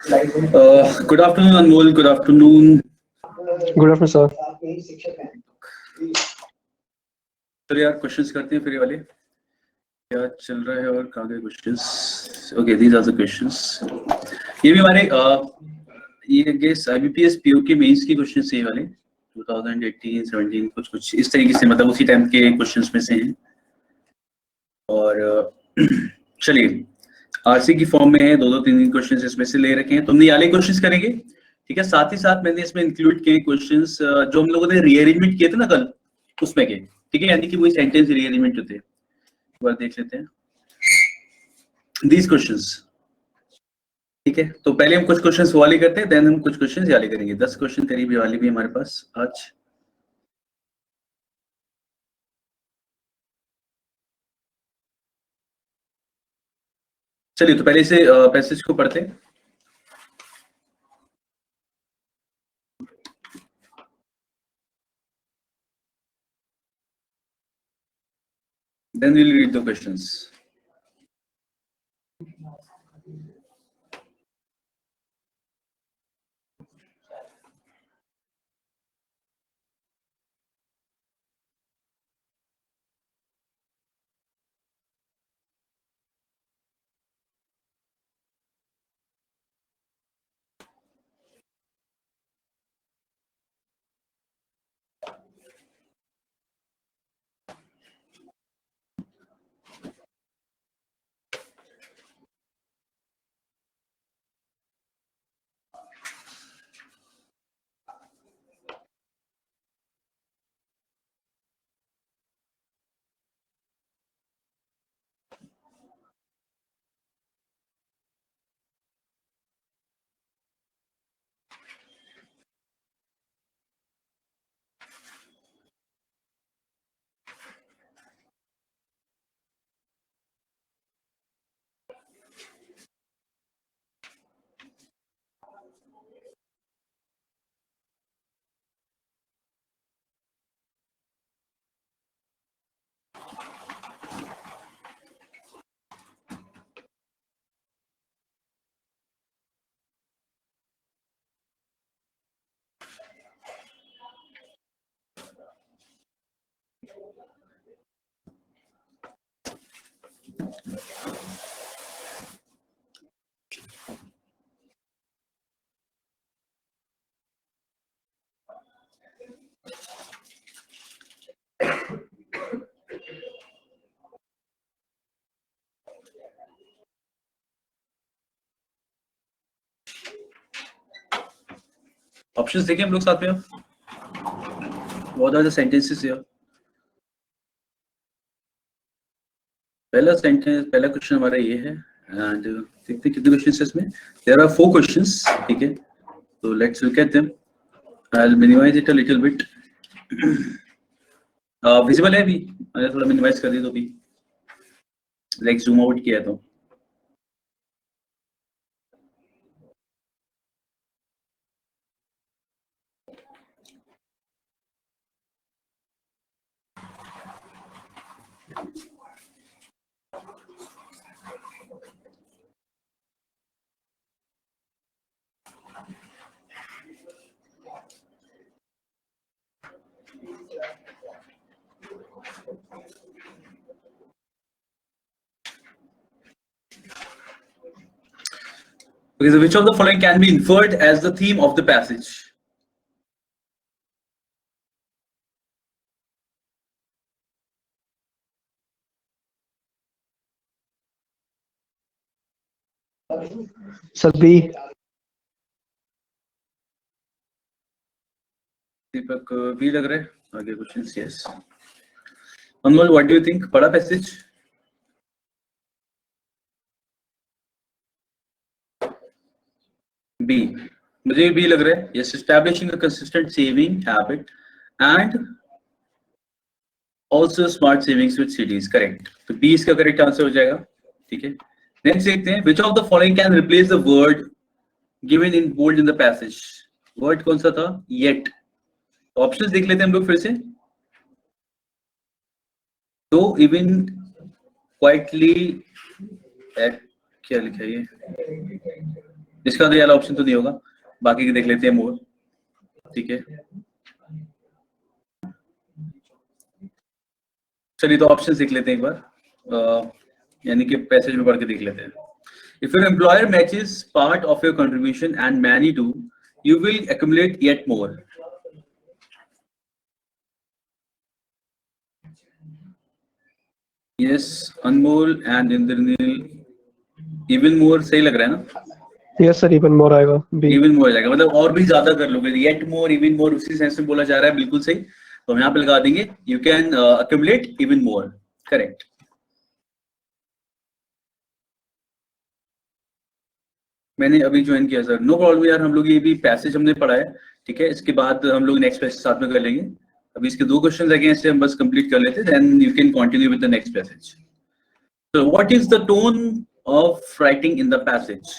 Good afternoon, Anmol. Good afternoon. Good afternoon, sir. चलो यार questions करते हैं फिर ये वाले क्या चल रहा है और कहाँ गए questions. Okay, these are the questions. ये भी हमारे ये गेस आईबीपीएस पीओ के मेंस की क्वेश्चंस ये वाले 2018 17 कुछ कुछ इस तरीके से, मतलब उसी टाइम के क्वेश्चंस में से हैं। और चलिए, आरसी की फॉर्म में है, दो दो तीन तीन क्वेश्चंस इसमें से ले रखे हैं। तुमने ये वाले क्वेश्चंस करेंगे, ठीक है। साथ ही साथ मैंने इसमें इंक्लूड किए क्वेश्चंस जो हम लोगों ने रीअरेंजमेंट किए थे ना कल, उसमें के, ठीक है, यानी कि वही सेंटेंस रीअरेंजमेंट होते हैं। एक बार देख लेते हैं दीज क्वेश्चंस, ठीक है। तो पहले हम कुछ क्वेश्चंस वाले करते हैं, देन हम कुछ क्वेश्चंस वाले करेंगे। 10 क्वेश्चन करीब ये वाले भी हमारे पास आज। चलिए, तो पहले से पैसेज को पढ़ते हैं। Then we'll read the questions. Options देखें हम लोग साथ में। What are the sentences here? पहला सेंटेंस, पहला क्वेश्चन हमारा ये है, एंड देखते हैं कितने क्वेश्चंस हैं इसमें। देयर आर 4 क्वेश्चंस, ठीक है। तो let's look at them. I will minimise it a little bit. Visible है अभी? मैंने थोड़ा मिनिमाइज कर दिया तो भी, लाइक जूम आउट किया तो। Okay, so which of the following can be inferred as the theme of the passage? Sir, B. दीपक भी लग रहा है। आगे questions, yes. Anmol, what do you think? पढ़ा पैसेज? बी, मुझे भी लग रहा है। Yes, establishing a consistent saving habit and also smart savings with CDs, correct. तो बी इसका करेक्ट आंसर हो जाएगा, ठीक है। नेक्स्ट देखते हैं, which of the following can replace the word given in bold in the passage? Word कौन सा था? येट। ऑप्शंस देख लेते हैं हम लोग फिर से। तो इवन क्वाइटली एट, क्या लिखा है ये? इसका तो ये वाला ऑप्शन तो नहीं होगा, बाकी के देख लेते हैं मोर। ठीक है, चलिए तो ऑप्शन देख लेते हैं एक बार, यानी कि पैसेज में पढ़ के देख लेते हैं। If your employer matches part of your contribution and many do, you will accumulate yet more. Yes, Anmol and Indranil, even more सही लग रहा है ना? यस सर, इवन मोर आएगा बी। Even more हो जाएगा, मतलब और भी ज्यादा कर लोगे, yet more, even more उसी सेंस में बोला जा रहा है, बिल्कुल सही। तो हम यहाँ पे लगा देंगे you can accumulate even more, correct। मैंने अभी ज्वाइन किया सर, नो प्रॉब्लम यार, हम लोग ये भी पैसेज हमने पढ़ा है, ठीक है, इसके बाद हम लोग नेक्स्ट पैसेज साथ में कर लेंगे। अभी इसके 2 क्वेश्चन लगे हैं, इससे हम बस कंप्लीट कर लेते हैं, then you can continue with the next passage. So what is the tone of writing in the passage?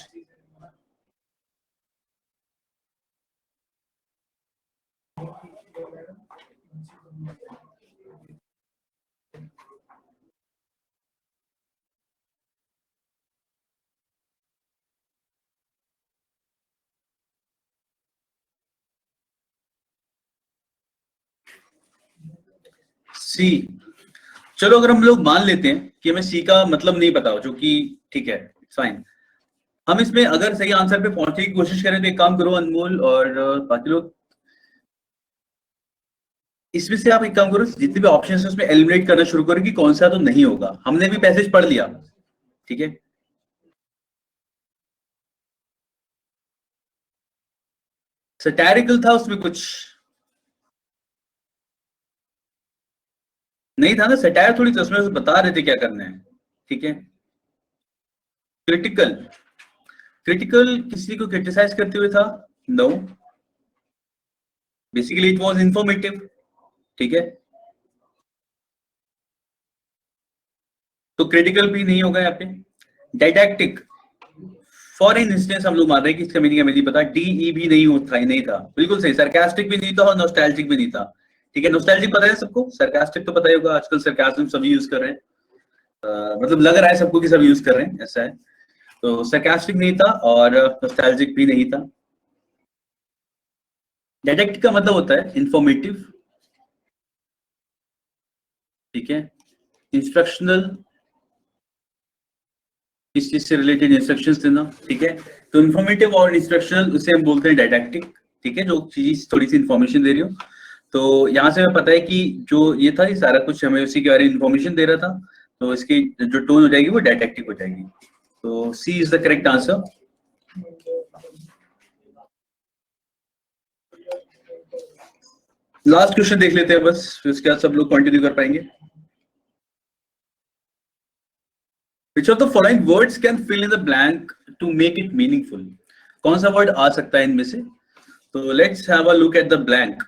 C. चलो अगर हम लोग मान लेते हैं कि हमें सी का मतलब नहीं पता, जो कि ठीक है, फाइन। हम इसमें अगर सही आंसर पे पहुंचने की कोशिश करें तो एक काम करो अनमोल और बाकी लोग, इसमें से आप एक काम करो, जितने भी ऑप्शन है उसमें एलिमिनेट करना शुरू करो कि कौन सा तो नहीं होगा। हमने भी पैसेज पढ़ लिया, ठीक है, सैटारिकल था, उसमें कुछ नहीं था ना, सटायर थोड़ी, उसमें बता रहे थे क्या करना है, ठीक है। क्रिटिकल, क्रिटिकल किसी को क्रिटिसाइज करते हुए था? No, basically it was informative, ठीक है, तो क्रिटिकल भी नहीं होगा यहाँ पे। डायडैक्टिक, फॉर इन इंस्टेंस हम लोग मान रहे हैं कि इसका मीनिंग हमें नहीं पता, डीई भी नहीं होता, नहीं था, बिल्कुल सही। सरकास्टिक भी नहीं था और नॉस्टैल्जिक भी नहीं था, ठीक है। नॉस्टैल्जिक पता है सबको, सरकास्टिक तो पता ही होगा, आजकल सरकास्टिक सभी यूज कर रहे हैं, मतलब लग रहा है सबको कि सब यूज कर रहे हैं, ऐसा है। तो सरकास्टिक नहीं था और नॉस्टैल्जिक भी नहीं था। डायडैक्टिक का मतलब होता है इंफॉर्मेटिव, ठीक है, इंस्ट्रक्शनल, इस चीज से रिलेटेड इंस्ट्रक्शंस देना, ठीक है। तो इंफॉर्मेटिव और इंस्ट्रक्शनल उसे हम बोलते हैं डायडैक्टिक, ठीक है, जो चीज थोड़ी सी इंफॉर्मेशन दे रही हो। तो यहाँ से हमें पता है कि जो ये था, ये सारा कुछ हमें उसी के बारे में इंफॉर्मेशन दे रहा था, तो इसकी जो टोन हो जाएगी वो डायडैक्टिक हो जाएगी। तो C is the correct answer. Last question देख लेते हैं बस, फिर उसके बाद सब लोग कंटिन्यू कर पाएंगे। Which of the following words can fill in the blank to make it meaningful? कौन सा वर्ड आ सकता है इनमें से? तो let's have a look at the blank,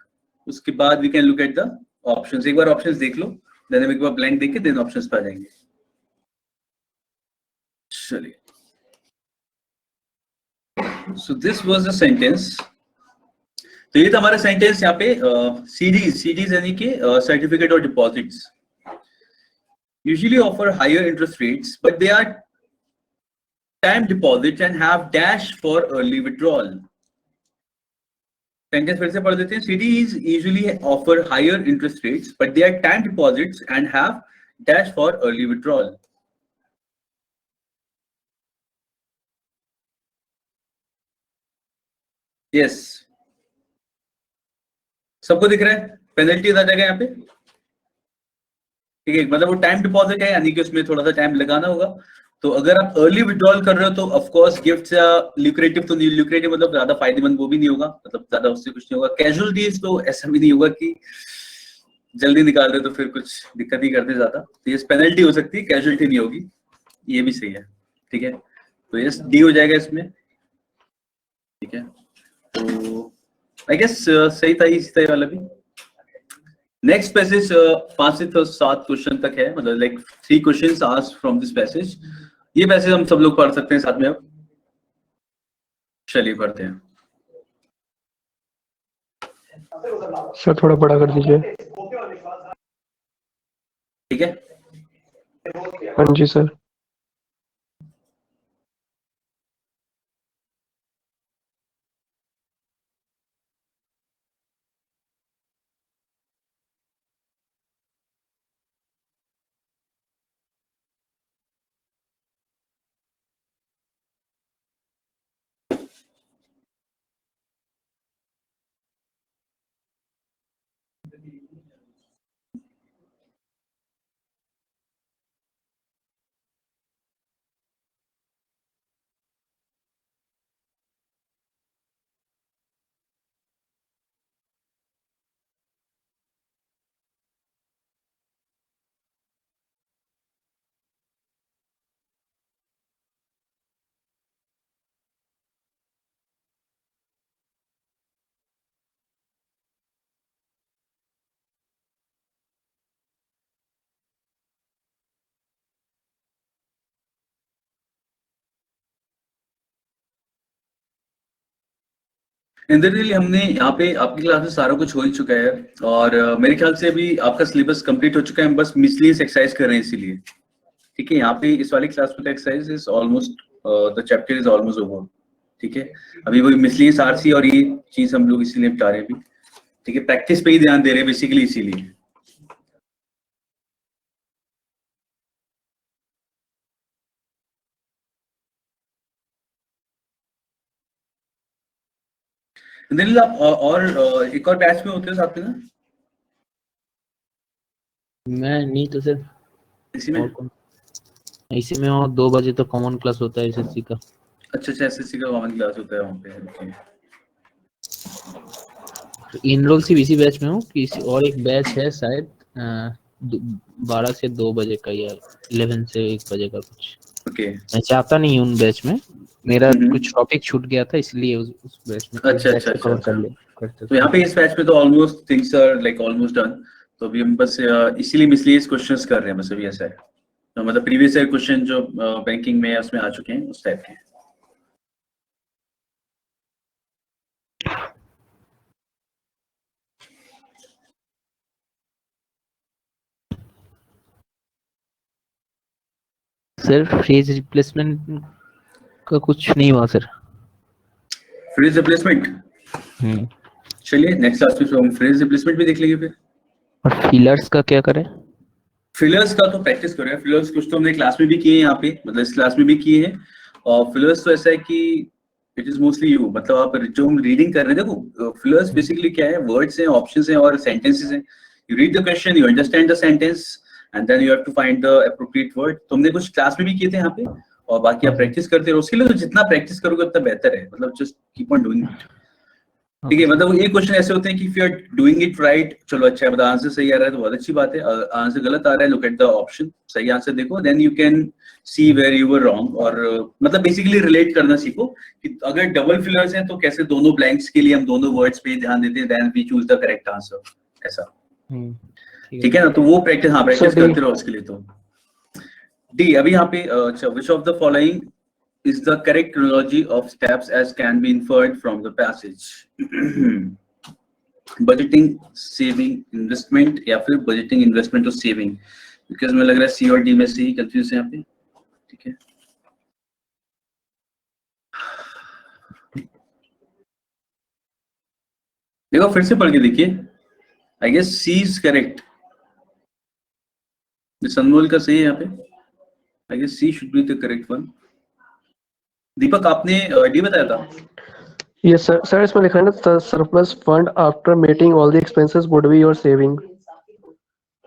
उसके बाद we can look at the options. एक बार ऑप्शंस देख लो, देन हम एक बार ब्लैंक देख के देन ऑप्शंस पे आ जाएंगे। चलिए, so this was the sentence. तो ये था हमारा सेंटेंस यहाँ पे, सीडीज यानी कि सर्टिफिकेट और deposits usually offer higher interest rates, but they are time deposits and have dash for early withdrawal. Sentence फिर से पढ़ देते हैं। CDs usually offer higher interest rates, but they are time deposits and have dash for early withdrawal. Yes, सबको दिख रहा है? Penalty आ जाएगा यहाँ पे, ठीक है, मतलब वो टाइम डिपॉजिट है, यानी कि उसमें थोड़ा सा टाइम लगाना होगा। तो अगर आप अर्ली विड्रॉल कर रहे हो तो ऑफ कोर्स गिफ्ट या ल्यूक्रेटिव तो नहीं, ल्यूक्रेटिव मतलब ज्यादा फायदेमंद वो भी नहीं होगा, मतलब ज्यादा उससे कुछ नहीं होगा। कैजुअलिटीज तो ऐसा भी नहीं होगा कि जल्दी निकाल रहे तो फिर कुछ दिक्कत ही करते ज्यादा, तो ये पेनल्टी हो सकती है, कैजुअलिटी नहीं होगी, ये भी सही है, ठीक है। तो यस, डी हो जाएगा इसमें, ठीक है। तो आई गेस सही था, इसी तरह वाला भी। नेक्स्ट पैसेज 5 से 7 क्वेश्चन तक है, मतलब like 3 questions asked from this passage. ये पैसेज हम सब लोग पढ़ सकते हैं साथ में। अब चलिए पढ़ते हैं। सर थोड़ा बड़ा कर दीजिए। ठीक है, हाँ जी सर। इंद्रनील, हमने यहाँ पे आपकी क्लास में सारा कुछ हो ही चुका है और मेरे ख्याल से अभी आपका सिलेबस कंप्लीट हो चुका है, हम बस मिसलिनियस एक्सरसाइज कर रहे हैं इसीलिए। ठीक है, यहाँ पे इस वाली क्लास में exercise is almost, the chapter is almost over. ठीक है, अभी वही मिसलिनियस आरसी और ये चीज हम लोग इसीलिए बता रहे हैं अभी। ठीक है, प्रैक्टिस पे ही ध्यान दे रहे हैं बेसिकली इसीलिए। इंद्रनील, आप और एक और बैच में होते हो साथ में ना? मैं नहीं तो सर, इसी में? और कौन, इसी में और 2 बजे तो कॉमन क्लास होता है एसएससी का। अच्छा, एसएससी का कॉमन क्लास होता है वहाँ पे। ओके, इनरोल सिर्फ इसी बैच में हूँ, किसी और एक बैच है शायद 12 से 2 बजे का या 11 से 1 बजे का कुछ। ओके। मैं चाहता नहीं हूँ उन बैच में, मेरा कुछ टॉपिक छूट गया था इसलिए उस बैच में अच्छा अच्छा अच्छा कवर कर अच्छा। ले करते तो यहाँ पे इस बैच में तो almost things are like almost done. तो अभी हम बस इसीलिए मिसलिनियस क्वेश्चंस कर रहे हैं बस, अभी ऐसा है। तो मतलब प्रीवियस ईयर क्वेश्चन जो बैंकिंग में है उसमें आ चुके हैं, उस टाइप के। सर फ्रेज रिप्लेसमेंट का कुछ नहीं हुआ सर। फ्रेज रिप्लेसमेंट, चलिए नेक्स्ट क्लास में हम फ्रेज रिप्लेसमेंट भी देख लेंगे फिर। और फिलर्स का क्या करें? फिलर्स का तो प्रैक्टिस करो यार। फिलर्स कुछ तो हमने क्लास में भी किए हैं यहाँ पे, मतलब इस क्लास में भी किए हैं। और फिलर्स तो ऐसा है कि इट इज मोस्टली यू, मतलब आप जो हम रीडिंग कर रहे हैं, देखो फिलर्स बेसिकली क्या है, वर्ड्स हैं, ऑप्शंस हैं और सेंटेंसेस हैं। You read the question, you understand the sentence and then you have to find the appropriate word. तुमने कुछ क्लास में भी किए थे यहाँ पे, और बाकी आप प्रैक्टिस करते रहो। उसके लिए तो जितना प्रैक्टिस करोगे उतना बेहतर है, मतलब just keep on doing it. ठीक है, मतलब एक क्वेश्चन ऐसे होते हैं कि if you are doing it right, चलो अच्छा है, मतलब आंसर सही आ रहा है तो बहुत अच्छी बात है। आंसर गलत आ रहा है, लुक एट द ऑप्शन, सही आंसर देखो, then you can see where you were wrong. और मतलब बेसिकली रिलेट करना सीखो कि अगर डबल फिलर्स हैं तो कैसे दोनों ब्लैंक्स के लिए हम दोनों वर्ड्स पे ध्यान देते हैं, then we choose the correct answer, ऐसा। ठीक है ना, तो वो प्रैक्टिस, हाँ प्रैक्टिस करते रहो उसके लिए। तो डी, अभी यहाँ पे अच्छा, which of the following is the correct chronology of steps as can be inferred from the passage? Budgeting, saving, investment, या फिर बजटिंग, इन्वेस्टमेंट और सेविंग? बिकॉज मुझे लग रहा है सी और डी में से ही कंफ्यूज है यहाँ पे। ठीक है, देखो फिर से पढ़ के देखिए। I guess C is correct, Sanmol का सही है यहाँ पे। I guess C should be the correct one. Deepak, आपने डी बताया था? ये सर इसमें लिखा है ना, surplus fund after meeting all the expenses would be your saving.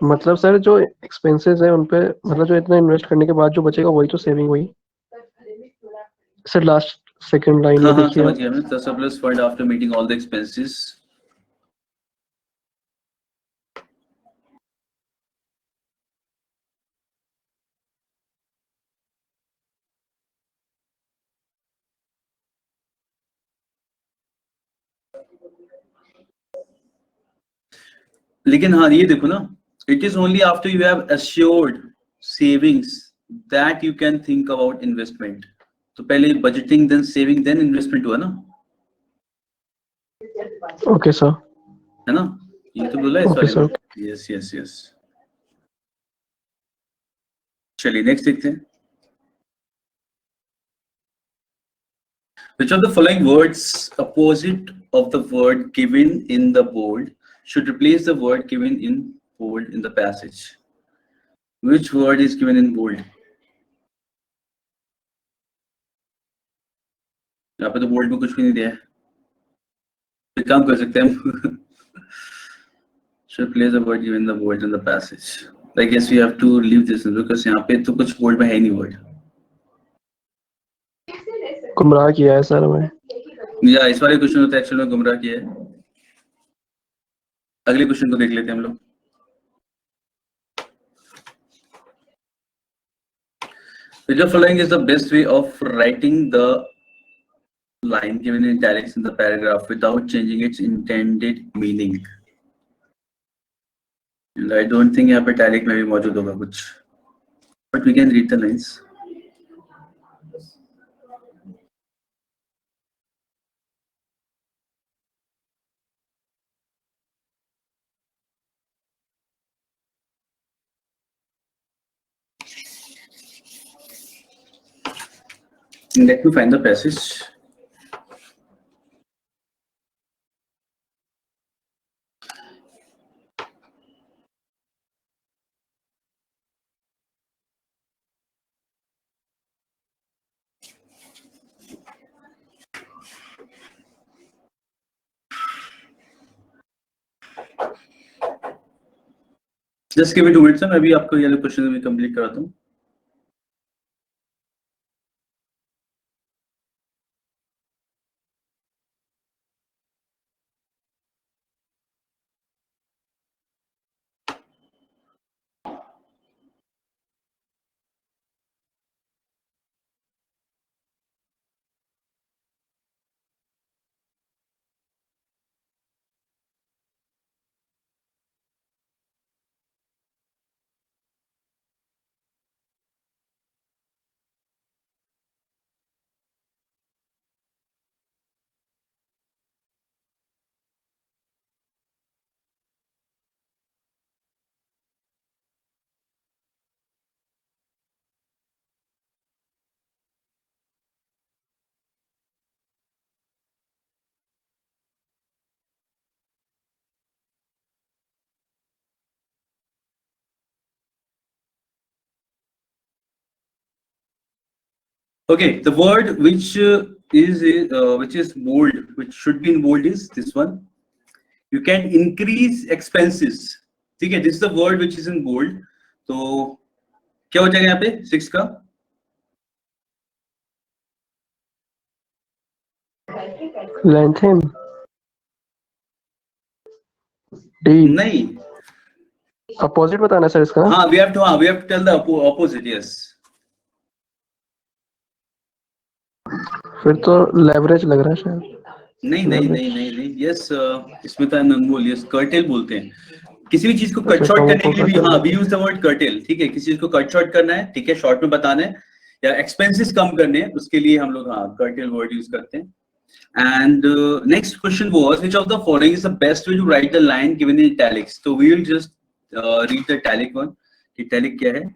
मतलब सर जो एक्सपेंसेस है उन पे, मतलब जो इतना इन्वेस्ट करने के बाद जो बचेगा वही तो सेविंग हुई सर। लास्ट सेकंड लाइन हाँ में हाँ, देखिए समझ आप। गया मैं। The surplus fund after meeting all the expenses. लेकिन हाँ ये देखो ना, it is only after you have assured savings that you can think about investment। तो पहले budgeting, then saving, then investment हुआ ना, ओके सर। है ना? ये तो बोला इस ओके वाले में। सर। Yes yes yes. चलिए नेक्स्ट देखते हैं। Which of the following words opposite of the word given in the bold should replace the word given in bold in the passage? Which word is given in bold? यहाँ पे तो bold में कुछ भी नहीं दिया है। एक काम कर सकते हैं हम should place a word given the bold in the passage. I guess we have to leave this because यहाँ पे तो कुछ bold में है नहीं word. गुमराह किया है सर हमें। या इस वाले क्वेश्चन में तो एक्चुअली में गुमराह किया है। अगले क्वेश्चन को देख लेते हैं हम लोग। Which of following is the best way of writing the line given in italics in the paragraph without changing its intended meaning? And I don't think यहाँ पे italic में भी मौजूद होगा कुछ, but we can read the lines. Let me find the passage. Just give me 2 minutes, मैं भी आपको ये क्वेश्चन भी कंप्लीट कराता हूँ। Okay, the word which is bold, which should be in bold, is this one. You can increase expenses. ठीक है, this is the word which is in bold. तो क्या हो जाएगा यहाँ पे 6 का? Lengthen. D. नहीं. Opposite बताना सर इसका। हाँ, we have to tell the opposite. Yes. फिर तो leverage लग रहा है शायद। नहीं। Yes, इसमें तो अनमोल, yes, curtail बोलते हैं। किसी भी चीज को कट शॉर्ट करने के लिए हाँ, we use the word curtail. ठीक है, किसी चीज को कट शॉर्ट करना है, ठीक है, शॉर्ट में बताना है या एक्सपेंसेस कम करने हैं, उसके लिए हम लोग हाँ curtail word यूज करते हैं। And next question was, which of the following is the best way to write the line given in italics? So we will just read the italic one. Italic क्या है?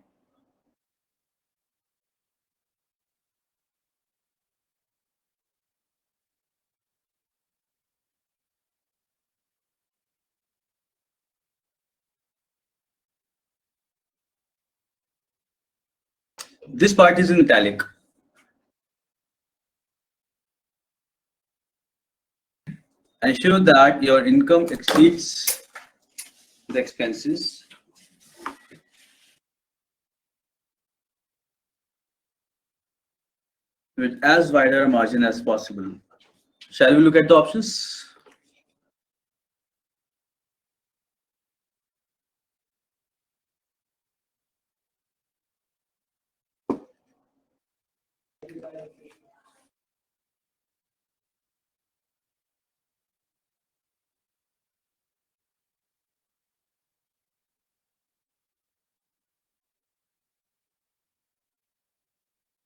This part is in italic. Ensure that your income exceeds the expenses with as wider a margin as possible. Shall we look at the options?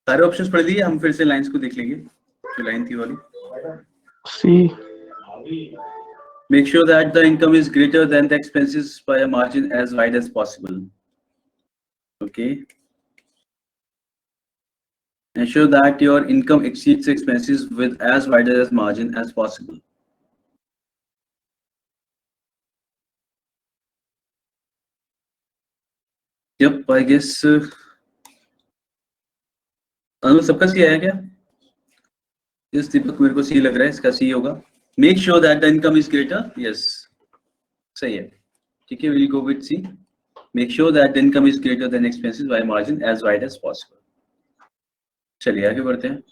सारे options पढ़ लिए, हम फिर से lines को देख लेंगे जो लाइन थी वाली। C. Make sure that the income is greater than the expenses by a margin as wide as possible. Okay. Ensure that your income exceeds expenses with as wide as margin as possible. Yep, I guess. अनु सबका सी आया क्या? इस दीपक मेरे को सी लग रहा है, इसका सी होगा। Make sure that the income is greater. Yes, सही है। ठीक है, we'll go with C. Make sure that the income is greater than expenses by margin as wide as possible. चलिए आगे बढ़ते हैं.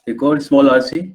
एक और स्मॉल आरसी.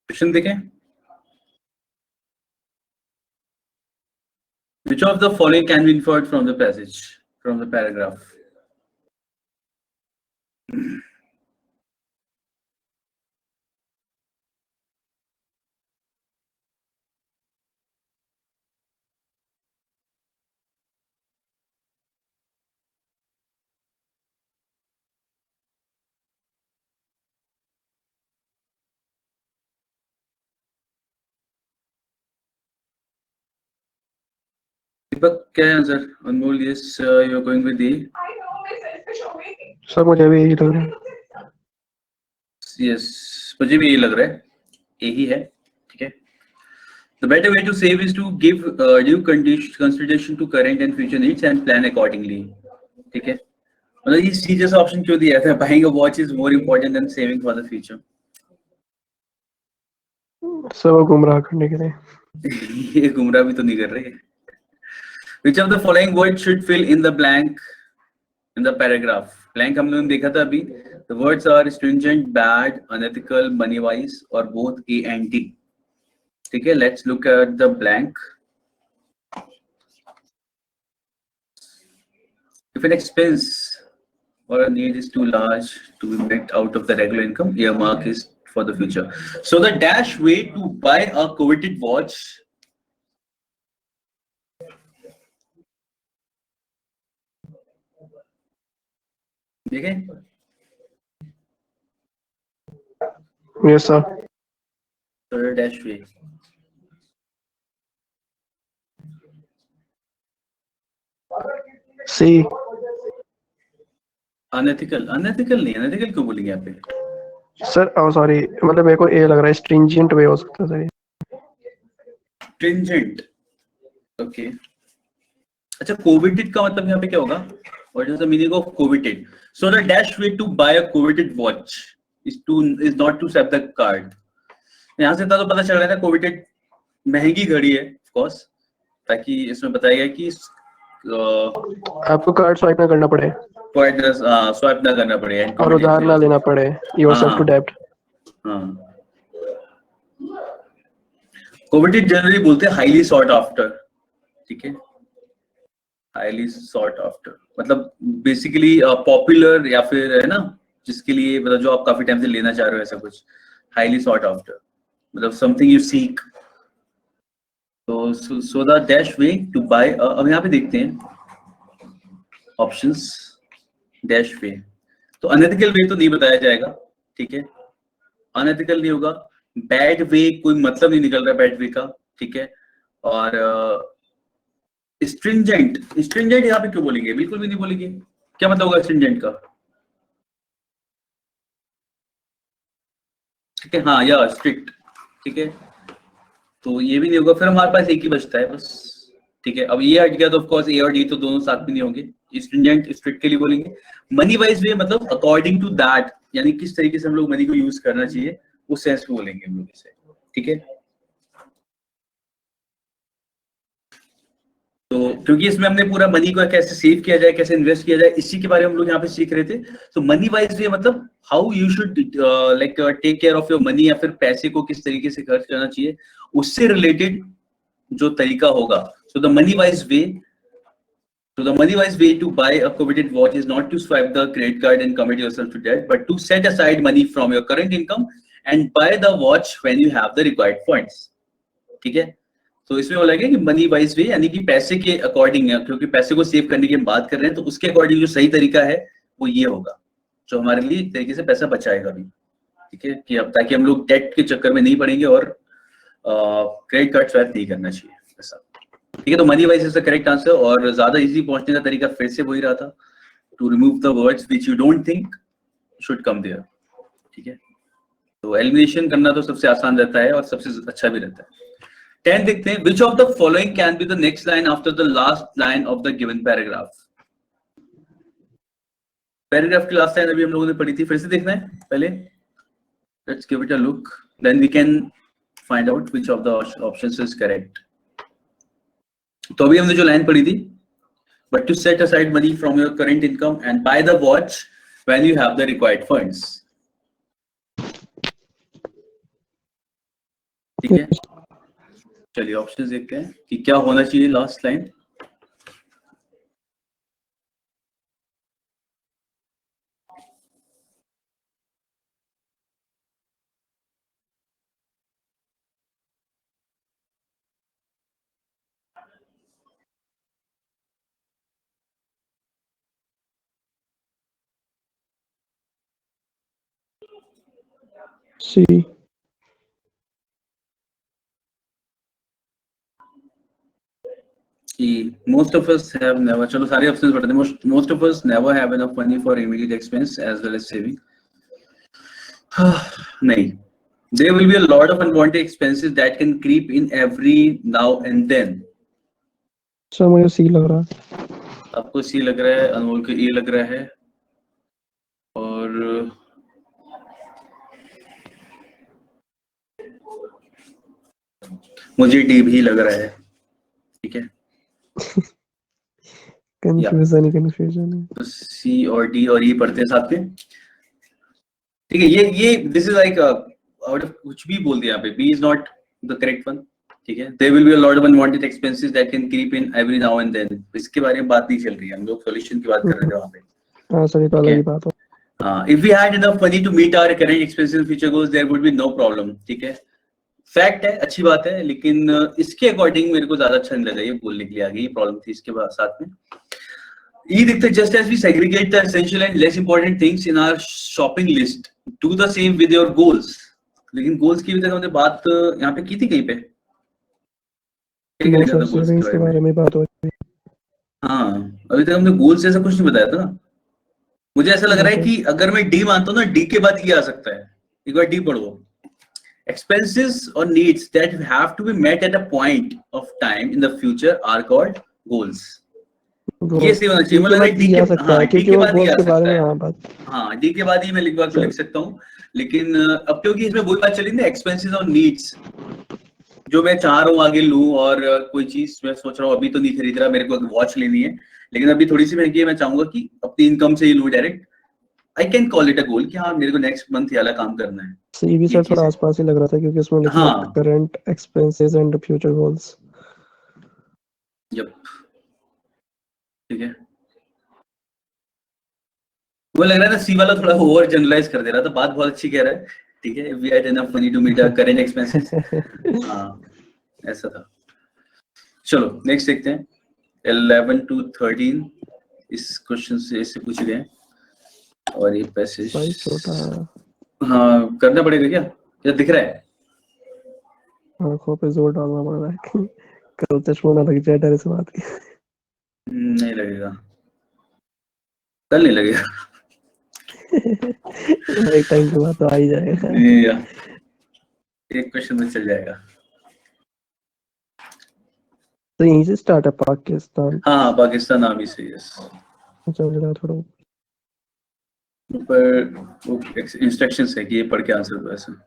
क्वेश्चन देखें. Which of the following can be inferred from the passage, from the paragraph? दीपक क्या है answer? Anmol, yes, you are going with D. Sir मुझे भी यही लग रहा है. Yes, मुझे भी यही लग रहा है, यही है. ठीक है. The better way to save is to give due consideration to current and future needs and plan accordingly. ठीक है. मतलब ये सीरियस ऑप्शन क्यों दिया था? Buying a watch is more important than saving for the future. Sir वो गुमराह करने के लिए. ये गुमराह भी तो नहीं कर रहे. Which of the following words should fill in the blank in the paragraph? Blank हम लोगों ने देखा था अभी. The words are stringent, bad, unethical, money wise or both A and D. ठीक है. Let's look at the blank. If an expense or a need is too large to be met out of the regular income, earmark is for the future. So the dash way to buy a coveted watch. देखें. Yes sir. Third dash way. सी. Unethical. Unethical नहीं, unethical क्यों बोलेंगे यहाँ पे? Sir sorry, मतलब मेरे को ए लग रहा है. स्ट्रिंजेंट वे हो सकता है सर. Stringent. Okay. अच्छा, coveted का मतलब यहाँ पे क्या होगा? What is the meaning of coveted? So the dash way to buy a coveted watch is not to swipe the card. यहाँ से तो पता चल रहा है coveted महंगी घड़ी है, of course, ताकि इसमें बताया गया कि आपको कार्ड स्वाइप ना करना पड़े. स्वाइप ना करना पड़े और उधार ना लेना पड़े. योरसेल्फ टू डेब्ट. हाँ. कोविटेड जनरली बोलते हैं हाईली सॉट आफ्टर. ठीक है. हाईली सॉट आफ्टर मतलब बेसिकली पॉपुलर या फिर है ना, जिसके लिए मतलब जो आप काफी टाइम से लेना चाह रहे हो, ऐसा कुछ. हाईली सॉट आफ्टर मतलब समथिंग यू सीक. तो so the dash way to buy. अब यहाँ पे देखते हैं ऑप्शंस. डैश वे तो अनएथिकल वे तो नहीं बताया जाएगा. ठीक है. अनएथिकल नहीं होगा. बैड वे कोई मतलब नहीं निकल रहा बैड वे का. ठीक है. और स्ट्रिंजेंट, स्ट्रिंजेंट यहाँ पे क्यों बोलेंगे? बिल्कुल भी नहीं बोलेंगे। क्या मतलब होगा स्ट्रिंजेंट का? ठीक है, हाँ, या स्ट्रिक्ट, ठीक है, तो ये भी नहीं होगा। फिर हमारे पास एक ही बचता है बस, ठीक है। अब ये हट गया तो ऑफ कोर्स ए और डी तो दोनों साथ में नहीं होंगे। स्ट्रिंजेंट स्ट्रिक्ट के लिए बोलेंगे। मनी वाइज वे मतलब अकॉर्डिंग टू दैट, यानी किस तरीके से हम लोग मनी को यूज करना चाहिए उस सेंस में बोलेंगे हम लोग इसे, ठीक है। तो क्योंकि इसमें हमने पूरा मनी को कैसे सेव किया जाए, कैसे इन्वेस्ट किया जाए, इसी के बारे में हम लोग यहाँ पे सीख रहे थे। तो मनी वाइज वे मतलब how you should like take care of your money, या फिर पैसे को किस तरीके से खर्च करना चाहिए, उससे रिलेटेड जो तरीका होगा। So the money wise way, so the money wise way to buy a coveted watch is not to swipe the credit card and commit yourself to debt, but to set aside money from your current income and buy the watch when you have the required funds, ठीक है। तो इसमें बोला गया कि money wise वे यानी कि पैसे के अकॉर्डिंग है, क्योंकि पैसे को सेव करने की हम बात कर रहे हैं, तो उसके अकॉर्डिंग जो सही तरीका है वो ये होगा जो हमारे लिए एक तरीके से पैसा बचाएगा भी, ठीक है, कि अब ताकि हम लोग डेट के चक्कर में नहीं पड़ेंगे और क्रेडिट कार्ड स्वैप नहीं करना चाहिए ऐसा, ठीक है। तो money wise is the correct answer. और ज्यादा इजी पहुंचने का तरीका फिर से वही रहा था, to remove the words which you don't think should come there, ठीक है। तो एलिमिनेशन करना तो सबसे आसान रहता है और सबसे अच्छा भी रहता है। 10 देखते हैं, which of the following can be the next line after the last line of the given paragraph? Paragraph की लास्ट लाइन अभी हम लोगों ने पढ़ी थी, फिर से देखना है पहले। Let's give it a look, then we can find out which of the options is correct. तो अभी हमने जो लाइन पढ़ी थी, but to set aside money from your current income and buy the watch when you have the required funds, ठीक है। चलिए options देखते हैं कि क्या होना चाहिए लास्ट लाइन। सी। कि most of us have never, चलो सारे ऑप्शंस बताते हैं। most of us never have enough money for immediate expense as well as saving. नहीं, there will be a lot of unwanted expenses that can creep in every now and then. Sir मुझे सी लग रहा है। आपको सी लग रहा है, अनमोल को ए लग रहा है, और मुझे डी भी लग रहा है, ठीक है। कंफ्यूजन है। तो सी और डी और ई पढ़ते हैं साथ में, ठीक है। ये this is like out of कुछ भी बोल दिया यहाँ पे, B is not the correct one, ठीक है। There will be a lot of unwanted expenses that can creep in every now and then. इसके बारे में बात नहीं चल रही है, हम लोग सॉल्यूशन की बात कर रहे थे वहां पे। हां सर, ये तो अलग ही बात है। If we had enough money to meet our current expenses in future goals there would be no problem, ठीक है। फैक्ट है, अच्छी बात है, लेकिन इसके अकॉर्डिंग मेरे को ज्यादा अच्छा नहीं लगा ये बोलने के लिए आगे, ये प्रॉब्लम थी इसके बाद साथ में। E दिखते just as we segregate the essential and less important things in our shopping list, do the same with your goals. लेकिन goals की भी तक हमने बात यहाँ पे की थी कहीं पे, सेविंग्स के बारे में बात हो रही है। हाँ, अभी तक हमने goals जैसा कुछ नहीं बताया था ना। मुझे ऐसा लग रहा है कि अगर मैं D मानता हूँ ना, D के बाद ये आ सकता है। एक बार D पढ़ो। Expenses or needs that have to be met at a point of time in the future are called goals. ये सही होना चाहिए, मतलब डी के बाद ही आ सकता है। हाँ, डी के बाद ही मैं लिख सकता हूँ, लेकिन अब क्योंकि इसमें वही बात चली ना, एक्सपेंसेस और नीड्स, जो मैं चाह रहा हूँ आगे लूं, और कोई चीज मैं सोच रहा हूँ अभी तो नहीं खरीद रहा, मेरे को वॉच लेनी है, लेकिन अभी थोड़ी सी महंगी है, मैं चाहूंगा कि अपनी इनकम से ही लूं direct. I can call it a goal कि हाँ मेरे को नेक्स्ट मंथ ये वाला काम करना है। सी भी सर थोड़ा आसपास ही लग रहा था, क्योंकि उसमें लिखा है current expenses and future goals. Yup, ठीक है। वो लग रहा था सी वाला थोड़ा ओवर जनरलाइज कर दे रहा था, बात बहुत अच्छी कह रहा है, ठीक है। We had enough money to meet our current expenses, हाँ ऐसा था। चलो नेक्स्ट देखते हैं, 11 to 13 इस क्वेश्चन से इससे पूछ गए हैं, और ये पैसेज हाँ करना पड़ेगा क्या दिख रहा है? आंखों पे जोर डालना पड़ रहा है। कल चश्मा ना लग जाए डर से बात की। नहीं लगेगा, कल नहीं लगेगा। एक टाइम के बाद तो आ ही जाएगा। नहीं यार, एक क्वेश्चन में चल जाएगा। तो यहीं से स्टार्ट है पाकिस्तान। हाँ हाँ, पाकिस्तान आर्मी से, यस। चल रहा थोड़ा। ऊपर इंस्ट्रक्शंस है कि ये पढ़ के आंसर दो ऐसा।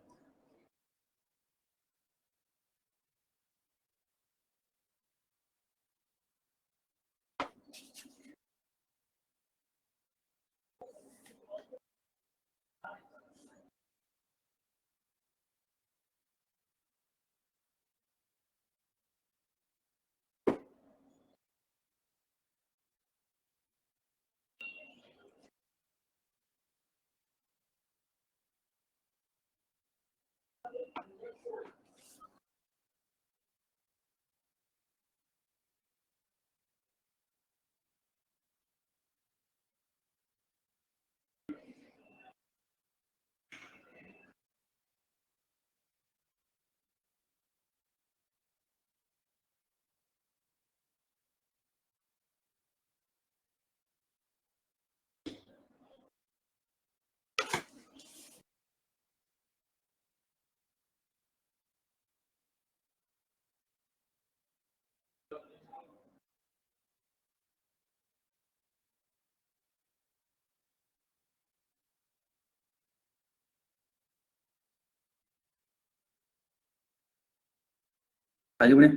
आगे बढ़े।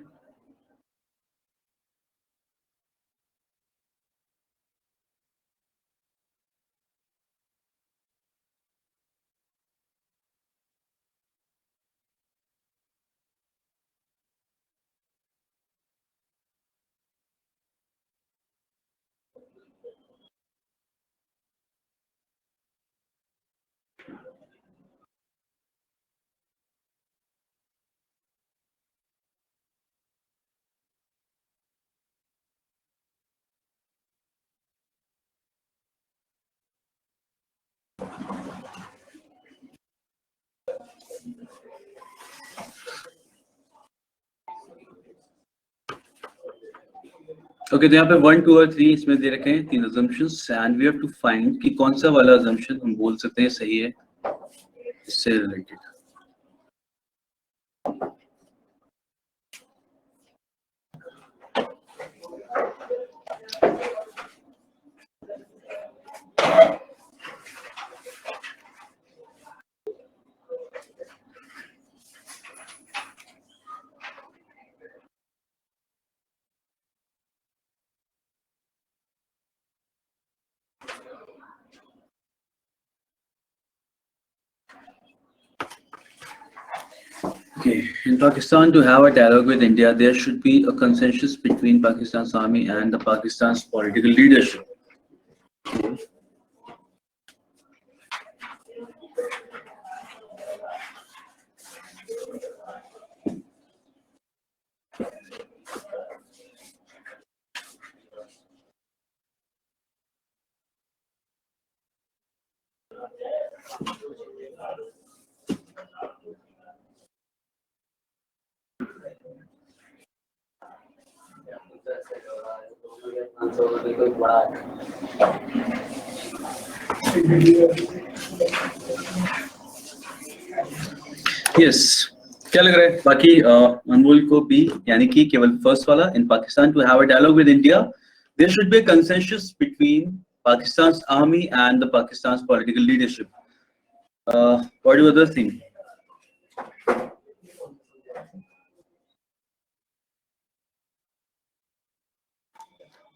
ओके, तो यहाँ पे 1, 2 और 3 इसमें दे रखे हैं 3 assumptions, and we have to find कि कौन सा वाला assumption हम बोल सकते हैं सही है इससे related. Okay, in Pakistan, to have a dialogue with India, there should be a consensus between Pakistan's army and the Pakistan's political leadership. Yes. क्या लग रहा है बाकी अनमोल को भी, यानी कि केवल फर्स्ट वाला, in Pakistan to have a dialogue with India there should be a consensus between Pakistan's army and the Pakistan's political leadership. What do others think?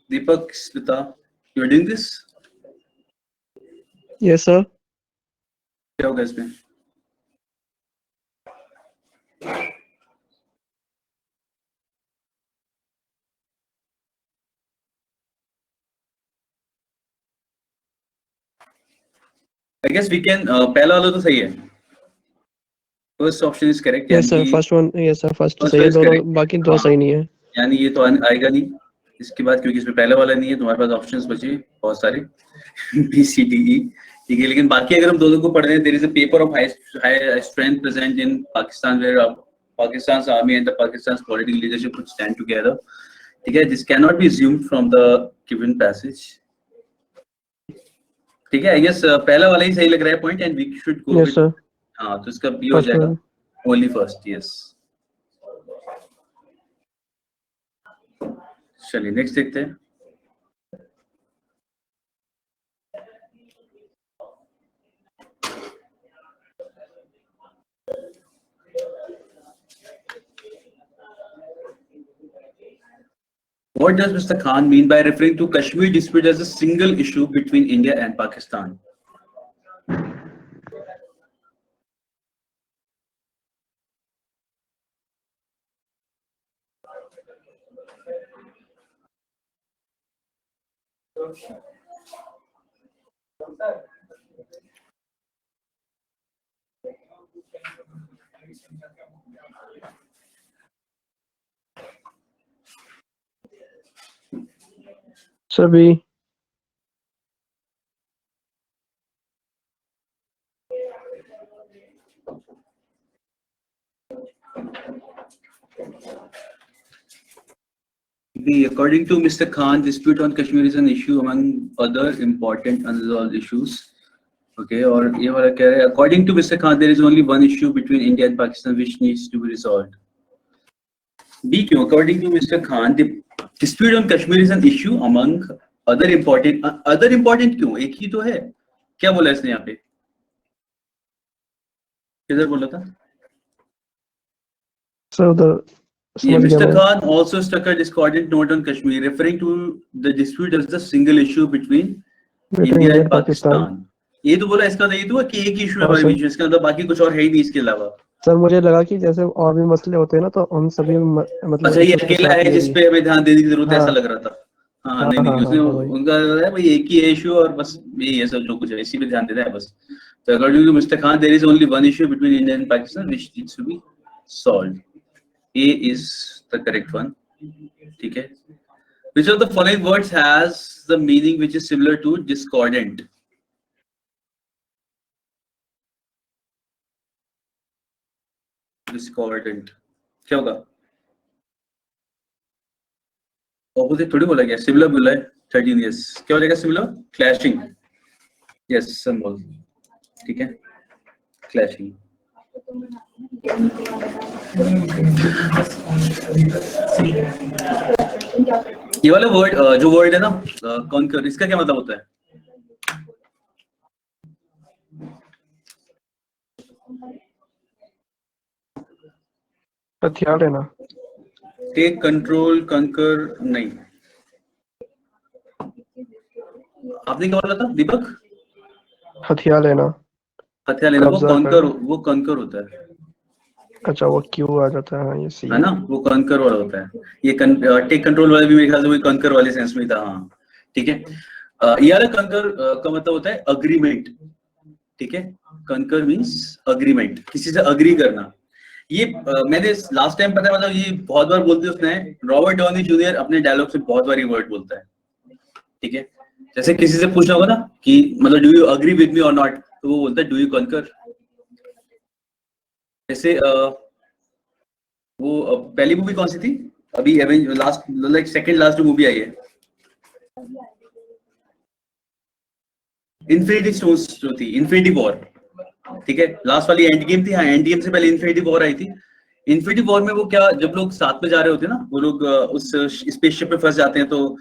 Deepak, Smita, you are doing this? Yes sir. क्या होगा इसमें? I guess we can पहला वाला तो सही है. First option is correct. Yes sir, first one. Yes sir, first सही है, दोनों बाकी दो सही नहीं है. यानी ये तो आएगा नहीं इसके बाद, क्योंकि इसमें पहले वाला नहीं है. तुम्हारे पास ऑप्शंस बचे बहुत सारे B, C, D, E, ठीक है. लेकिन बाकी अगर हम दोनों को पढ़ रहे हैं, there is a paper of high strength present in Pakistan where Pakistan's army and the Pakistan's political leadership would stand together. ठीक है, this cannot be assumed from the given passage. ठीक है, I guess पहला वाला ही सही लग रहा है point and we should go Yes, with sir. हाँ, तो इसका B हो First जाएगा one. only first. Yes. चलिए नेक्स्ट देखते हैं. What does Mr. Khan mean by referring to Kashmir dispute as a single issue between India and Pakistan? Sir, B. B. According to Mr. Khan, dispute on Kashmir is an issue among other important unresolved issues. Okay, और ये वाला क्या है? According to Mr. Khan, there is only one issue between India and Pakistan which needs to be resolved. B. क्यों? According to Mr. Khan, the dispute on Kashmir is an issue among other important. Other important क्यों? एक ही तो है. क्या बोला इसने यहाँ पे? किधर बोला था? So Yeah, Mr. Khan also struck a discordant note on Kashmir, referring to the dispute as the single issue between India and Pakistan. ये तो बोला, इसका नहीं तो कि एक इशू है हमारे बीच में, इसके अंदर बाकी कुछ और है ही नहीं इसके अलावा. सर मुझे लगा कि जैसे और भी मसले होते हैं ना, तो उन सभी मतलब अच्छा, ये अकेला है जिस पे हमें ध्यान देने की जरूरत है, ऐसा लग रहा था. हाँ, नहीं उसने उनका है भाई एक ही इशू और बस यही है सब जो कुछ है, इसी पे ध्यान देना है बस. So according to Mr. Khan, there is only one issue between India and Pakistan which needs to be solved. A is the correct one. ठीक है. Which of the following words has the meaning which is similar to discordant? Discordant क्या होगा? Opposite थोड़ी बोला गया, similar बोला है. 13 years क्या हो जाएगा? Similar, clashing. Yes, symbol. ठीक है, clashing. ये वाला वर्ड जो वर्ड है ना कॉन्कर, इसका क्या मतलब होता है? हथियार है ना. टेक कंट्रोल, कंकर नहीं. आपने क्या बोला था दीपक? हथियार लेना. हथियार लेना वो कंकर होता है. अच्छा, वो क्यों आ जाता है? ये सी है ना, वो कंकर वाला होता है. ये टेक कंट्रोल वाला भी मेरे ख्याल से वही कंकर वाले सेंस में था. हाँ ठीक है. ये वाला कंकर का मतलब होता है अग्रीमेंट. ठीक है, कंकर मींस अग्रीमेंट, किसी से अग्री करना. ये मैंने लास्ट टाइम पता है, मतलब ये बहुत बार बोलते हैं उसने. रॉबर्ट डॉनी जूनियर अपने डायलॉग से बहुत बार ये वर्ड बोलता है. ठीक है, जैसे किसी से पूछना होगा ना कि मतलब do you agree with me और नॉट, तो वो बोलता है डू यू कंकर. जैसे वो पहली मूवी कौन सी थी अभी last, like second last movie आई है, इन्फिनिटी स्टोन्स जो थी, इन्फिनिटी वॉर. ठीक है, लास्ट वाली एंड गेम थी. हाँ, एंड गेम से पहले इन्फिनिटी वॉर आई थी. इन्फिनिटी वॉर में वो क्या, जब लोग साथ में जा रहे होते हैं ना, वो लोग उस स्पेसशिप पे फंस जाते हैं, तो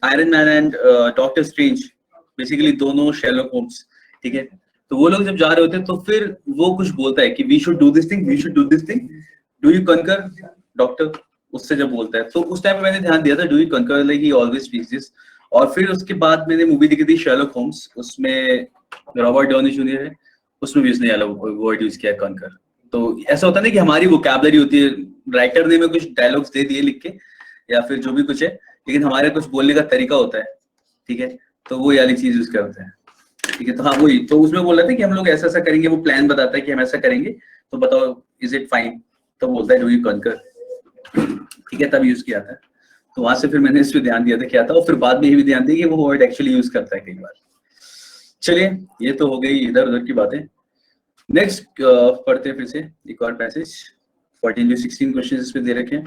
iron man and doctor strange basically दोनों शेरलॉक होम्स. ठीक है, तो वो लोग जब जा रहे होते हैं तो फिर वो कुछ बोलता है कि we should do this thing, we should do this thing, do you concur doctor, उससे जब बोलता है तो उस टाइम पे मैंने ध्यान दिया था डू यू कंकर, like he always speaks this. और फिर उसके बाद मैंने मूवी देखी थी शेरलॉक होम्स, उसमें रॉबर्ट डॉनी जूनियर है, उसमें भी उसने वर्ड यूज किया कंकर. तो ऐसा होता है ना कि हमारी वोकैबुलरी होती है, राइटर ने में कुछ डायलॉग्स दे दिए लिख के या फिर जो भी कुछ है, लेकिन हमारे कुछ बोलने का तरीका होता है. ठीक है, तो वो वाली चीज यूज करते हैं. ठीक है, तो हाँ वही, तो उसमें बोल रहे थे कि हम लोग ऐसा ऐसा करेंगे, वो प्लान बताता है कि हम ऐसा करेंगे, तो बताओ इज इट फाइन, तो बोलता है डू यू कंकर. ठीक है, तब यूज किया था. तो वहां से फिर मैंने इस पे ध्यान दिया था क्या था, और फिर बाद में ये भी ध्यान दिया कि वो वर्ड एक्चुअली यूज करता है कई बार. चलिए, ये तो हो गई इधर उधर की बातें. नेक्स्ट पढ़ते हैं फिर से एक और पैसेज. 14 to 16 क्वेश्चन इसमें दे रखे हैं।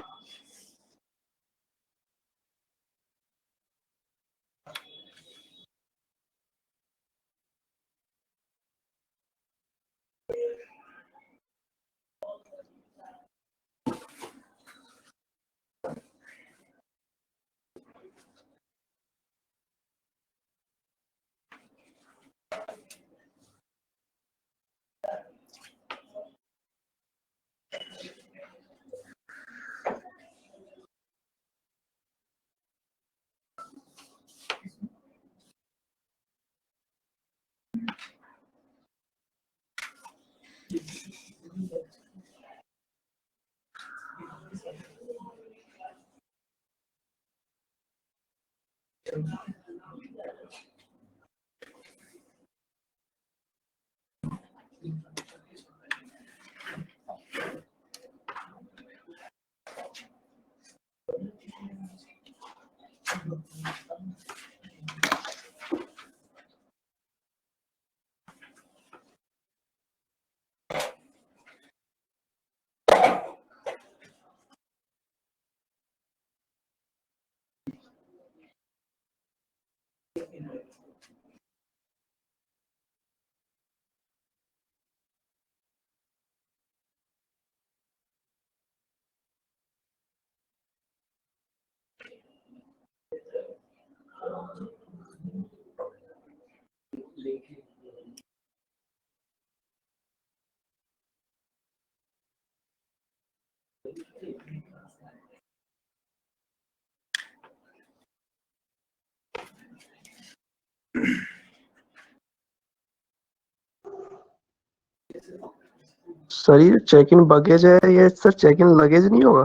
सर ये चेक इन बैगेज है, ये सर चेक इन लगेज नहीं होगा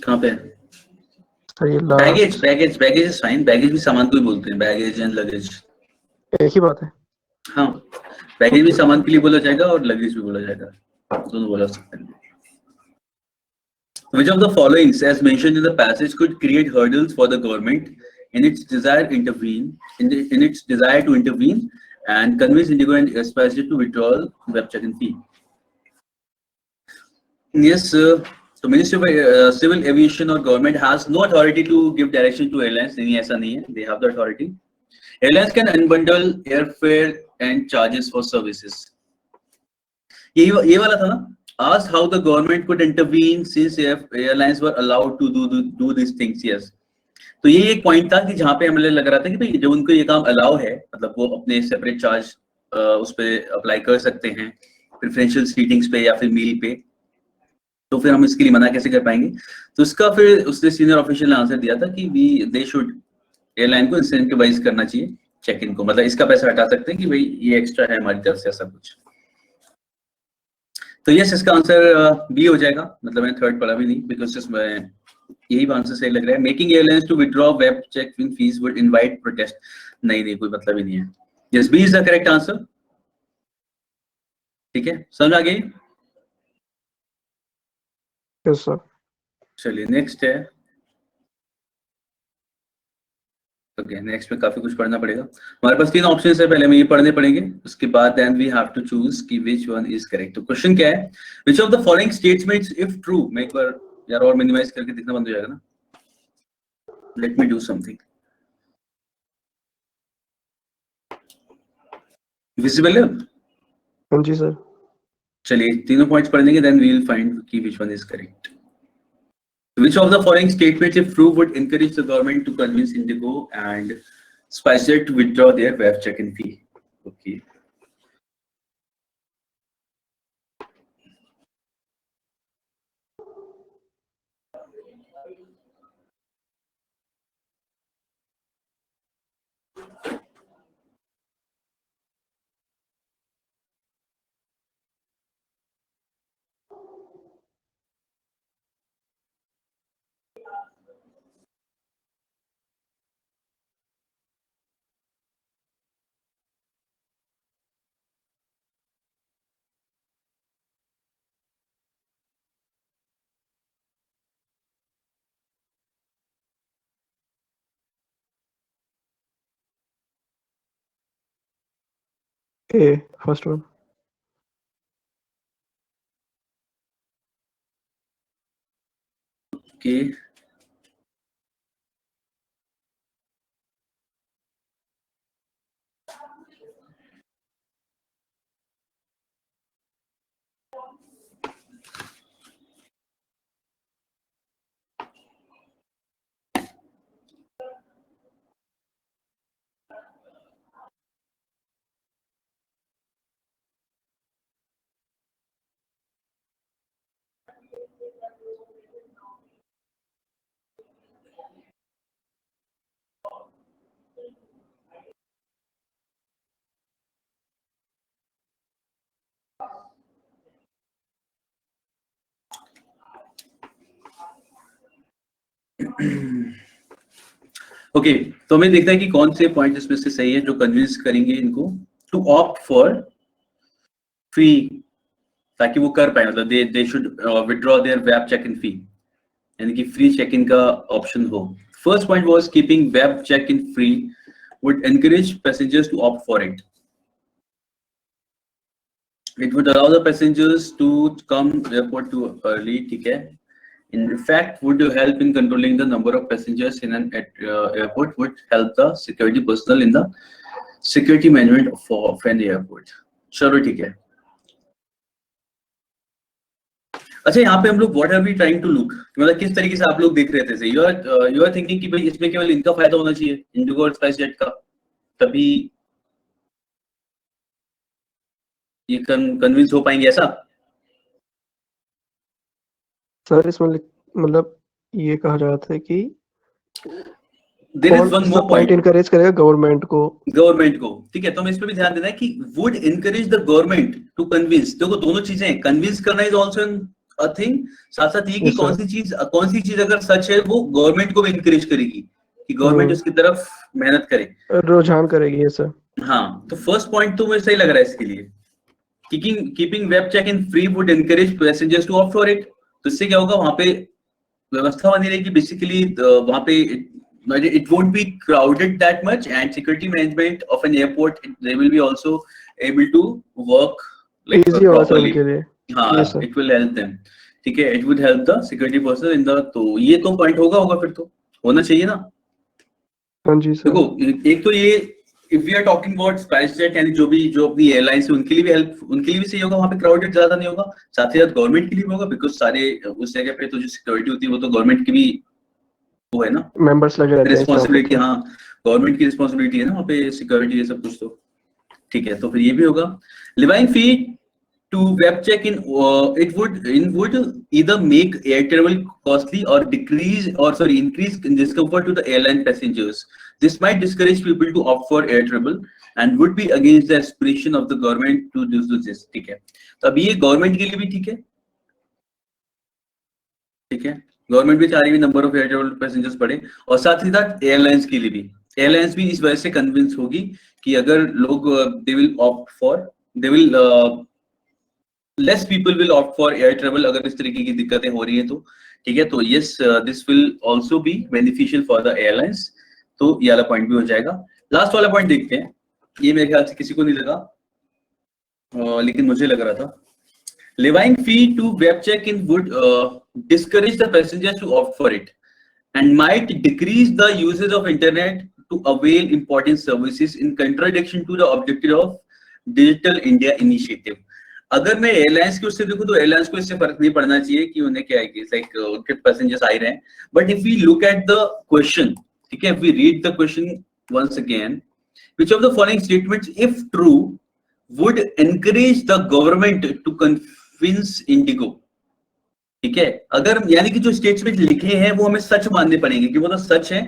कहाँ पे? सर? ये baggage last baggage baggage is fine, baggage भी सामान को ही बोलते हैं, बैगेज एंड लगेज। एक ही बात है। हाँ, बैगेज भी सामान के लिए बोला जाएगा और लगेज भी बोला जाएगा, दोनों बोला सकते हैं। Which of the following, as mentioned in the passage, could create hurdles for the government in its desire to intervene and convince Indigo and Aspire to withdraw web check-in fee? Yes, so Ministry of Civil Aviation or government has no authority to give direction to airlines. नहीं, ऐसा नहीं है. They have the authority. Airlines can unbundle airfare and charges for services. ये वाला था ना? Asked how the government could intervene since airlines were allowed to do these things. Yes. तो ये एक पॉइंट था कि जहां पे हमें लग रहा था कि भाई जब उनको ये काम अलाउ है, मतलब वो अपने सेपरेट चार्ज उस पे अप्लाई कर सकते हैं प्रेफरेंशियल सीटिंग्स पे या फिर मील पे, तो फिर हम इसके लिए मना कैसे कर पाएंगे? तो इसका फिर उसने सीनियर ऑफिशियल ने आंसर दिया था कि दे शुड, एयरलाइन को इंसेंटिवाइज करना चाहिए चेक इन को, मतलब इसका पैसा हटा सकते हैं कि भाई ये एक्स्ट्रा है हमारी तरफ से, ऐसा कुछ। तो यस, इसका आंसर बी हो जाएगा, मतलब मैं थर्ड पढ़ा भी नहीं, बिकॉज इसमें यही आंसर सही लग रहा है। Making airlines to withdraw web check-in fees would invite protest. नहीं, कोई मतलब ही नहीं है। Yes, B is the correct answer. ठीक है, समझ आ गई? Yes sir. चलिए नेक्स्ट है। ओके, नेक्स्ट में काफी कुछ पढ़ना पड़ेगा। हमारे पास 3 ऑप्शंस है, पहले हमें ये पढ़ने पड़ेंगे, उसके बाद then we have to choose कि व्हिच वन इज करेक्ट। तो क्वेश्चन क्या है? Which of the following statements if true, मैं एक बार यार और मिनिमाइज करके दिखना बंद हो जाएगा ना, let me do something. Visible है? हाँ जी सर। चलिए तीनों पॉइंट्स पढ़ लेंगे, देन वी विल फाइंड कि which one is correct. Which of the following statements, if true, would encourage the government to convince Indigo and SpiceJet to withdraw their web check-in fee? Okay. A first one. Okay okay तो हमें देखना है कि कौन से point इसमें से सही है जो कन्विंस करेंगे इनको टू ऑप्ट फॉर फ्री, ताकि वो कर पाए, मतलब they should withdraw their web check in fee, यानी कि फ्री चेक इन का ऑप्शन हो। First point was keeping web check in free would encourage passengers to opt for it. It would allow the passengers to come airport too early, ठीक है? In fact, would help in controlling the number of passengers in an airport, would help the security personnel in the security management of an airport. चलो ठीक है। अच्छा यहाँ पे हम लोग what are we trying to look, मतलब किस तरीके से आप लोग देख रहे थे? You are thinking कि भाई इसमें केवल इनका फायदा होना चाहिए, इंडिगो और स्पाइसजेट का, तभी ये कन्विंस हो पाएंगे ऐसा? सर इसमें मतलब ये कहा जा रहा था कि There is one more point. Encourage करेगा गवर्नमेंट को, ठीक है? तो हमें इस पे भी ध्यान देना है कि would encourage the government to convince, देखो दोनों चीजें हैं, कन्विंस करना इज आल्सो अ थिंग, साथ साथ ये कि कौन सी चीज अगर सच है वो गवर्नमेंट को भी इनकरेज करेगी कि गवर्नमेंट उसकी तरफ मेहनत करे, रुझान करेगी ये सर। हाँ, तो फर्स्ट पॉइंट तो मुझे सही लग रहा है इसके लिए, keeping web check in free would encourage passengers to opt for it. तो इससे क्या होगा, वहां पे व्यवस्था बनी रहेगी, बेसिकली वहां पे it won't be crowded that much, and security management of an airport, they will be also able to work like properly. हाँ, it will help them, ठीक है? It would help the security personnel in the, तो ये तो point होगा फिर तो होना चाहिए ना। हाँ जी सर। देखो एक तो ये if we are talking about SpiceJet, यानी जो अपनी एयरलाइंस है उनके लिए भी सही होगा, वहाँ पे क्राउडेड ज्यादा नहीं होगा, साथ ही साथ गवर्नमेंट के लिए भी होगा, बिकॉज सारे उस जगह पे तो जो सिक्योरिटी होती है वो तो गवर्नमेंट की भी वो है ना, मेंबर्स लगे रहते हैं, रिस्पांसिबिलिटी। हाँ, गवर्नमेंट की रिस्पांसिबिलिटी है ना वहाँ पे सिक्योरिटी ये सब कुछ, तो ठीक है, तो फिर ये भी होगा। Levying fee to web check in, it would either make air travel costly or increase discomfort to the airline passengers. This might discourage people to opt for air travel and would be against the aspiration of the government to do this, ठीक है? तो अब ये government के लिए भी ठीक है, गवर्नमेंट भी चाह रही है number of air travel passengers बढ़े, और साथ ही साथ एयरलाइंस के लिए भी, एयरलाइंस भी इस वजह से कन्विंस होगी कि अगर लोग less people will opt for air travel अगर इस तरीके की दिक्कतें हो रही हैं तो, ठीक है? तो yes, this will also be beneficial for the airlines, तो ये वाला पॉइंट भी हो जाएगा। लास्ट वाला पॉइंट देखते हैं, ये मेरे ख्याल से किसी को नहीं लगा, लेकिन मुझे लग रहा था। Levying fee to web check-in would discourage the passengers to opt for it and might decrease the usage of internet to avail important services in contradiction to the objective of Digital India Initiative. अगर मैं airlines की उससे देखूं तो airlines को इससे फर्क नहीं पड़ना चाहिए कि उन्हें क्या है कि लाइक उनके पैसेंजर्स आ रहे हैं, but if we look at the question, ठीक है, if we read the question once again, which of the following statements if true would encourage the government to convince Indigo, ठीक है? अगर यानी कि जो स्टेटमेंट लिखे हैं वो हमें सच मानने पड़ेंगे कि वो तो सच है,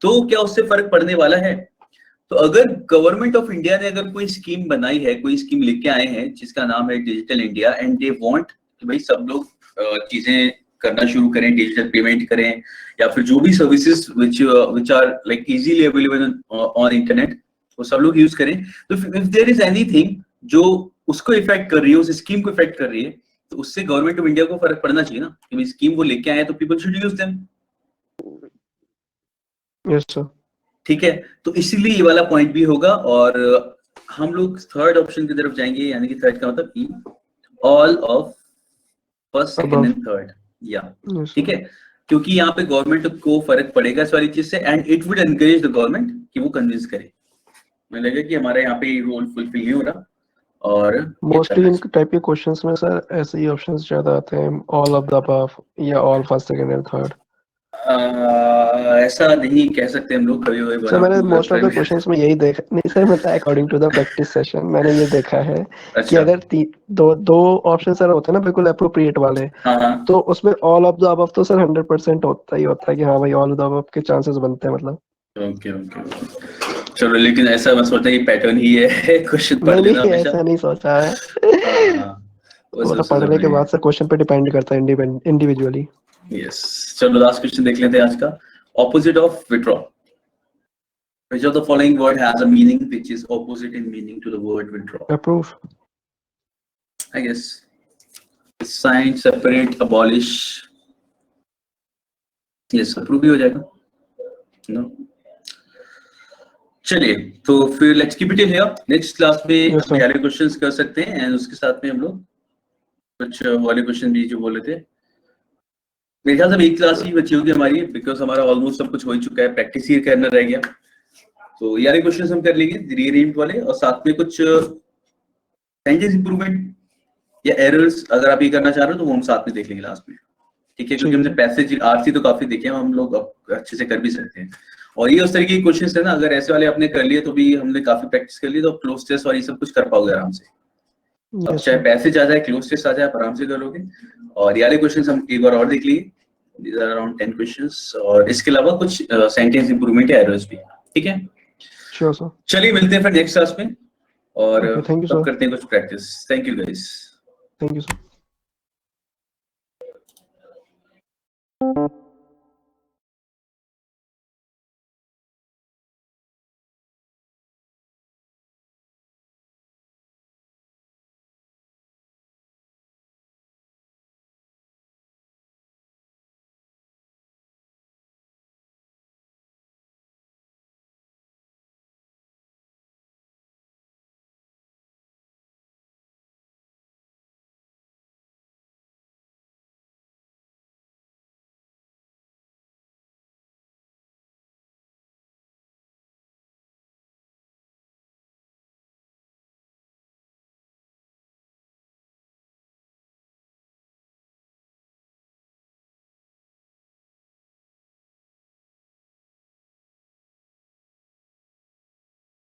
तो क्या उससे फर्क पड़ने वाला है? तो अगर गवर्नमेंट ऑफ इंडिया ने अगर कोई स्कीम बनाई है, कोई स्कीम लेके आए हैं जिसका नाम है digital India, and they want कि भाई सब लोग चीजें करना शुरू करें, डिजिटल पेमेंट करें, या फिर जो भी services which are like easily available on internet वो सब लोग यूज करें, तो इफ देयर इज एनीथिंग जो उसको इफेक्ट कर रही है, उस स्कीम को इफेक्ट कर रही है, तो उससे गवर्नमेंट ऑफ इंडिया को फर्क पड़ना चाहिए ना कि स्कीम वो लेके आए तो people should use them. Yes sir, ठीक है? तो इसीलिए ये वाला पॉइंट भी होगा, और हम लोग थर्ड ऑप्शन की तरफ जाएंगे, यानी कि थर्ड का मतलब ई all of first, second and third, या ठीक है? क्योंकि यहाँ पे गवर्नमेंट को फर्क पड़ेगा इस वाली चीज से, and it would encourage the government कि वो कन्विंस करे। मुझे लगा कि हमारे यहाँ पे रोल फुलफिल नहीं हो रहा, और ये मोस्टली चल इन टाइप के क्वेश्चंस में सर ऐसे ही ऑप्शंस ज्यादा आते हैं, ऑल ऑफ द अबव या all first second and third. ऐसा नहीं कह सकते हम लोग, कभी कभी सर मैंने Google most of the friend- questions में यही देखा, नहीं सर मतलब according to the practice session मैंने ये देखा है कि अच्छा, अगर दो ऑप्शन सर होते हैं ना बिल्कुल अप्रोप्रिएट वाले, हाँ हाँ, तो उसमें ऑल ऑफ द अबव तो सर 100% होता ही होता है कि हाँ भाई ऑल ऑफ द अबव के चांसेस बनते हैं मतलब। ओके ओके, चलो, लेकिन ऐसा मैं सोचता कि पैटर्न ही है क्वेश्चन पढ़ नहीं लेना नहीं हमेशा। ऐसा नहीं सोचा है। हाँ, वो वो तो सबसे पढ़ने के जरूरी बाद सर क्वेश्चन पे डिपेंड करता है इंडिविजुअली। है। यस, चलो लास्ट क्वेश्चन देख लेते हैं आज का। Opposite of withdraw, which of the following word has a meaning which is opposite in meaning to the word withdraw? Approve. I guess sign, separate, abolish. Yes, approve भी हो जाएगा। No. चलिए, तो फिर let's keep it here. Next class में Yes, हम sir. वाले questions कर सकते हैं, एंड उसके साथ में हम लोग कुछ वाले क्वेश्चन भी जो बोले थे, मेरे ख्याल से एक क्लास ही बची होगी हमारी, बिकॉज हमारा ऑलमोस्ट सब कुछ हो ही चुका है, प्रैक्टिस ही करना रह गया। तो ये वाले क्वेश्चंस हम कर लेंगे रीअरेंज वाले, और साथ में कुछ सेंटेंस इंप्रूवमेंट या एरर्स अगर आप ये करना चाह रहे हो तो वो हम साथ में देख लेंगे लास्ट में, ठीक है? क्योंकि हमने पैसेज आरसी तो काफी देखे हैं, हम लोग अब अच्छे से कर भी सकते हैं। और ये उस तरीके के क्वेश्चंस है ना, अगर ऐसे वाले आपने कर लिए तो भी हमने काफी प्रैक्टिस कर ली, तो क्लोज टेस्ट और ये सब कुछ कर पाओगे आराम से। अब Yes, चाहे sir. पैसेज आ जाए, क्लोज टेस्ट आ जाए, आप आराम से करोगे। और ये वाले क्वेश्चंस हम एक बार और देख लिए, these are around 10 questions, और इसके अलावा कुछ सेंटेंस इंप्रूवमेंट या एरर्स भी, ठीक है? Sure, sir. चलिए मिलते हैं फिर नेक्स्ट क्लास में, और Okay, thank you, तब sir. करते हैं कुछ practice. Thank you guys. Thank you, sir.